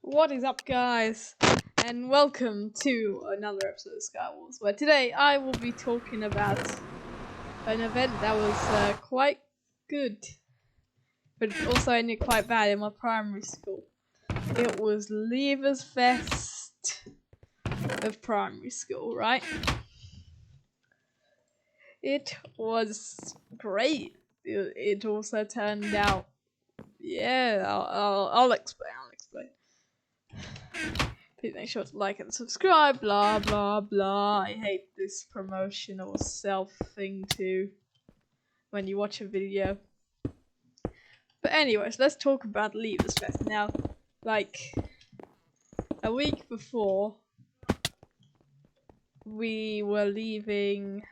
What is up, guys? And welcome to another episode of Skywars, where today I will be talking about an event that was quite good, but also ended quite bad in my primary school. It was Leavers Fest of primary school, right? It was great. It also turned out, yeah, I'll explain. Please make sure to like and subscribe, blah blah blah. I hate this promotional self thing too when you watch a video. But anyways, let's talk about Leavers Fest now. Like a week before we were leaving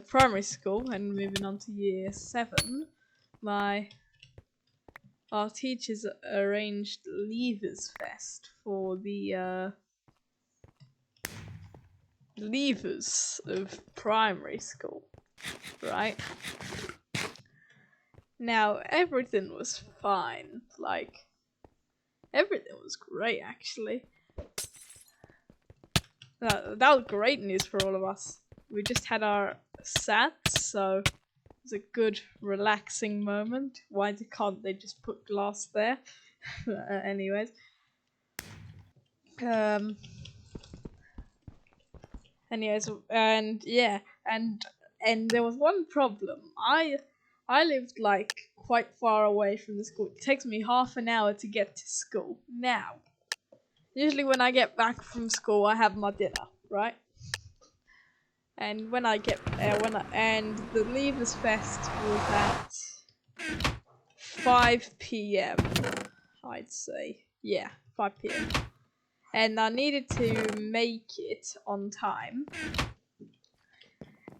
primary school and moving on to year 7, our teachers arranged Leavers Fest for the leavers of primary school, right? Now, everything was fine. Like, everything was great, actually. That was great news for all of us. We just had our SATs, so it was a good, relaxing moment. Why can't they just put glass there? Anyways. And yeah, and there was one problem. I lived like quite far away from the school. It takes me half an hour to get to school. Now, usually when I get back from school, I have my dinner, right? And when I get and the Leavers Fest was at 5 p.m. I'd say, yeah, 5 p.m. And I needed to make it on time.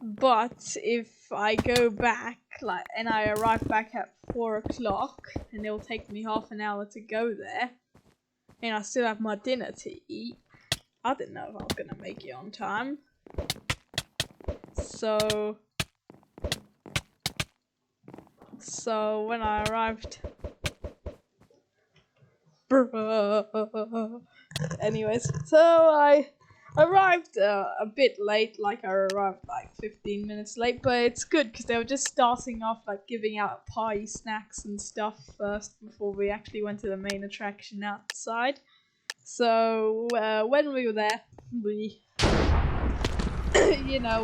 But if I go back, and I arrive back at 4 o'clock, and it'll take me half an hour to go there, and I still have my dinner to eat, I didn't know if I was gonna make it on time. So when I arrived, anyways, so I arrived a bit late, like I arrived like 15 minutes late, but it's good because they were just starting off like giving out pie snacks and stuff first before we actually went to the main attraction outside. So when we were there, we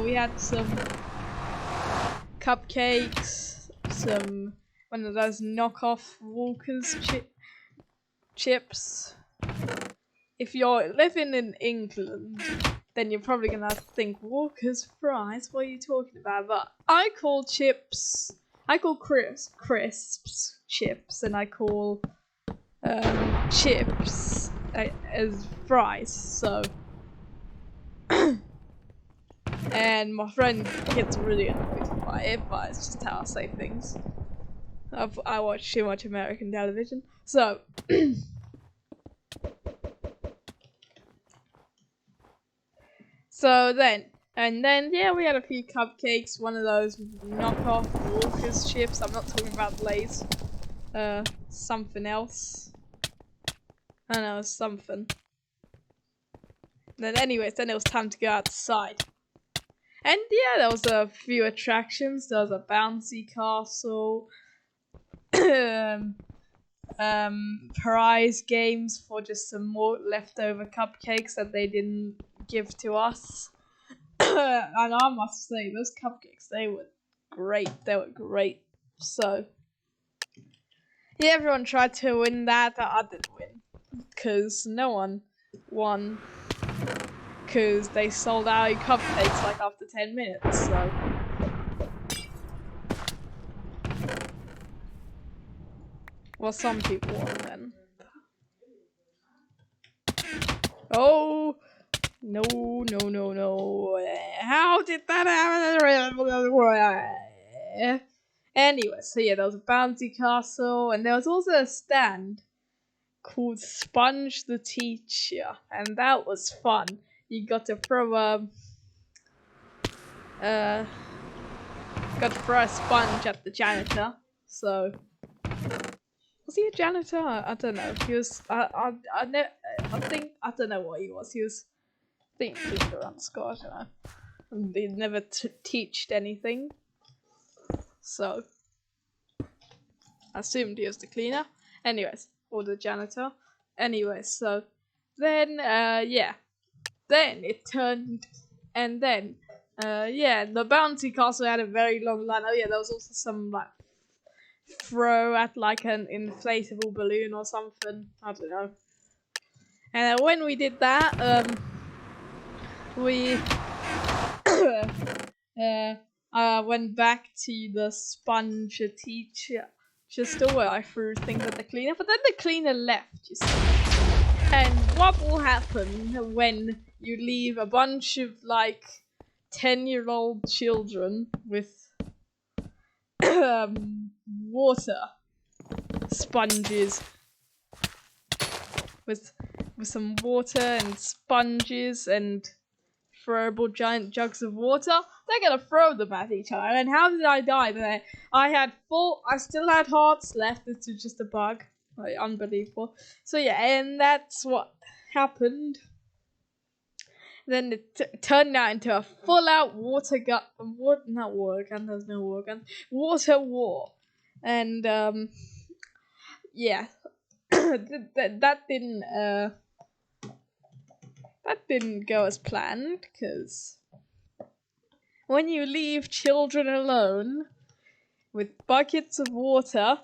we had some cupcakes, some one of those knockoff Walker's chips. If you're living in England, then you're probably gonna think Walker's fries. What are you talking about? But I call crisps chips, and I call chips as fries. So, and my friend gets really annoyed by it, but it's just how I say things. I watch too much American television, so. So then, yeah, we had a few cupcakes, one of those knockoff Walker's chips. I'm not talking about Lay's. Something else. I don't know, something. Then anyways, then it was time to go outside. And yeah, there was a few attractions. There was a bouncy castle. Prize games for just some more leftover cupcakes that they didn't give to us. And I must say, those cupcakes, they were great. So yeah, everyone tried to win that, but I didn't win because no one won because they sold out cupcakes like after 10 minutes. So well, some people won then. Oh, no. How did that happen? Anyway, so yeah, there was a bouncy castle, and there was also a stand called Sponge the Teacher, and that was fun. You got to throw a sponge at the janitor, so he a janitor? I don't know. He was. I think I don't know what he was. He was. I think he cleaned around the school. I don't know. And he never teached anything, so I assumed he was the cleaner. Anyways, or the janitor. Anyways, so then yeah, then it turned, and then yeah, the bouncy castle had a very long line. Oh yeah, there was also some like throw at like an inflatable balloon or something. I don't know. And when we did that, we went back to the sponge teacher store where I threw things at the cleaner, but then the cleaner left, you see. And what will happen when you leave a bunch of like 10-year-old children with water sponges with some water and sponges and throwable giant jugs of water? They're gonna throw them at each other. And how did I die there? I still had hearts left. This was just a bug. Like, unbelievable. So yeah, and that's what happened. Then it turned out into a full-out water war. There's no water gun. Water war. And yeah, that didn't go as planned, because when you leave children alone with buckets of water,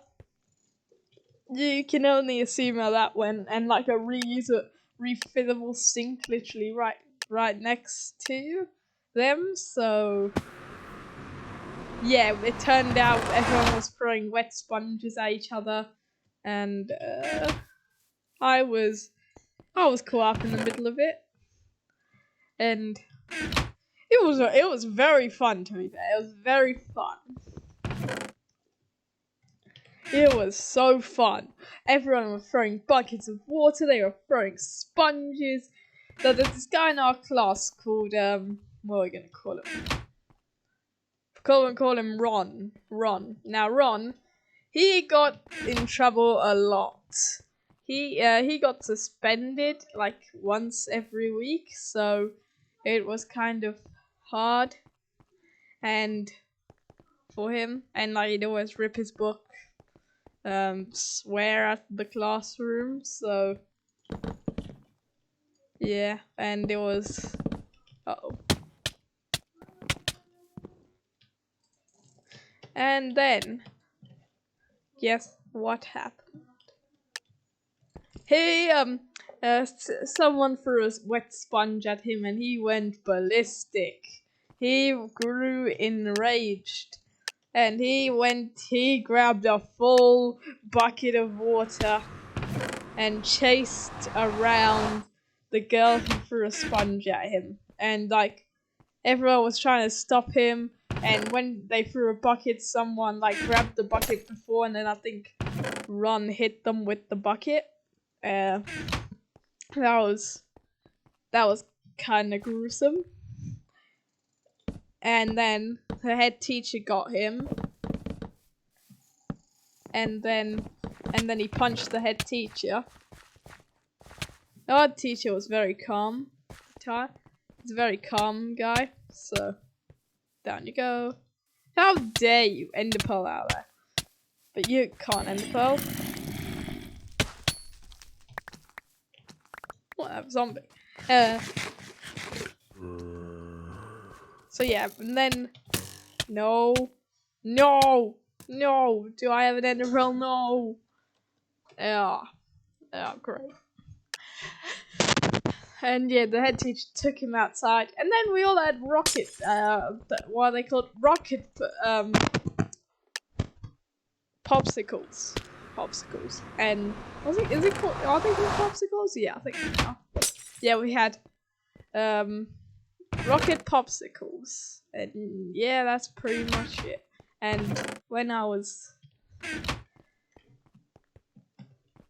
you can only assume how that went, and like a refillable sink literally right next to them. So yeah, it turned out everyone was throwing wet sponges at each other, and I was caught up in the middle of it, and it was very fun, to be fair. It was very fun. It was so fun. Everyone was throwing buckets of water. They were throwing sponges. So there's this guy in our class called what are we gonna call him? Call him Ron. Now Ron, he got in trouble a lot. He got suspended like once every week, so it was kind of hard and for him, and like he'd always rip his book, swear at the classroom. So yeah, and it was and then guess what happened? He someone threw a wet sponge at him and he went ballistic. He grew enraged, and he grabbed a full bucket of water and chased around the girl who threw a sponge at him. And like everyone was trying to stop him, and when they threw a bucket, someone like grabbed the bucket before, and then I think Ron hit them with the bucket. That was kind of gruesome. And then the head teacher got him, and then he punched the head teacher. The head teacher was very calm. He's a very calm guy. So down you go. How dare you end a pearl out there? But you can't end a pearl. What a zombie. So yeah, and then no. Do I have an ender pearl? No. Yeah, great. And yeah, the head teacher took him outside, and then we all had what are they called? Rocket popsicles. And is it called? Are they called popsicles? Yeah, I think they are. Yeah, we had rocket popsicles, and yeah, that's pretty much it. And when I was,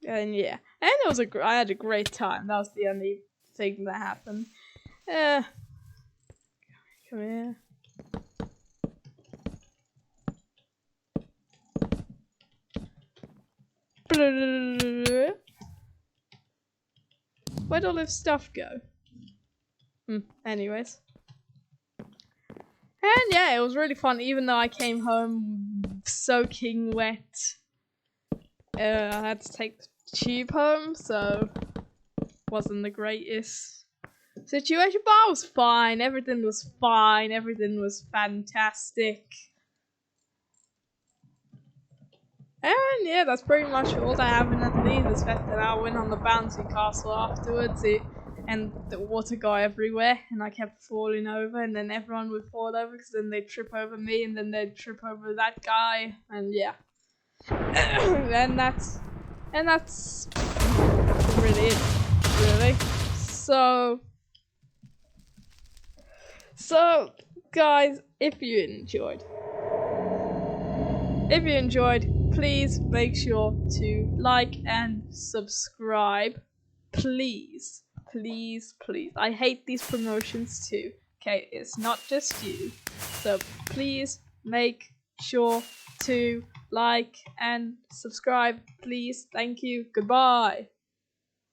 and yeah, and it was I had a great time. That was the only thing that happened. Come here. Where'd all this stuff go? Anyways. And yeah, it was really fun, even though I came home soaking wet. I had to take the tube home, so wasn't the greatest situation, but I was fine. Everything was fine. Everything was fantastic. And yeah, that's pretty much all that happened at the Leaders Festival. I went on the bouncy castle afterwards, and the water got everywhere, and I kept falling over, and then everyone would fall over, because then they'd trip over me, and then they'd trip over that guy, and yeah. and that's really it, really. So guys, if you enjoyed, please make sure to like and subscribe. Please. I hate these promotions too. Okay, it's not just you. So please make sure to like and subscribe. Please. Thank you. Goodbye.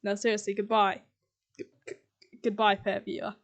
No, seriously, goodbye. Goodbye, fair viewer.